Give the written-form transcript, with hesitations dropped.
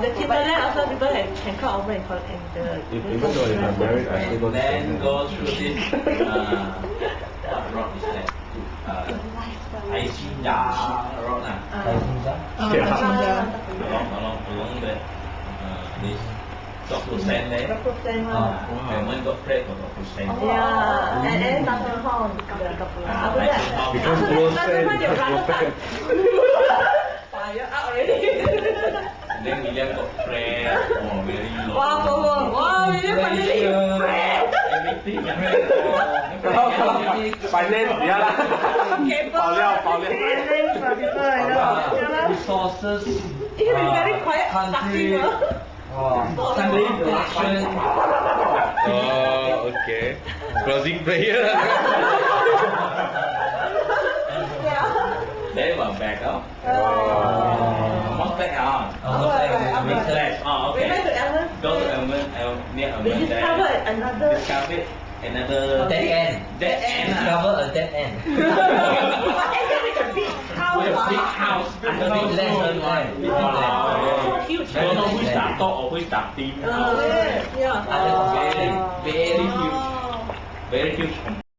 The Timberland also people can come over and collect the. Even though if I'm married, I still go to Then go through this. What rock is that? Aisinja rock. Along the this Dr. Sen there. Dr. Sen. When got prayed for Dr. Sen. Yeah, and then Dr. Hong. After that, because close friend. Fire out already. And then William got prayed for very long. Wow, William finally prayed. Everything. ไปเล่นเดี๋ยวละเป่าเลี้ยว Resources. He was very quiet, country. Sunday production. Oh, okay. Closing prayer. They were back up. Must back on. Refresh. Oh, okay. We went to Elmer. Go to Elmer, near Elmer. We discovered another. Discovered another dead end. Dead end. Discover a dead end. With a big house. With a big house. Big land. Wow. Huge. Don't know which that top or which that team. Yeah. Very huge. Very huge.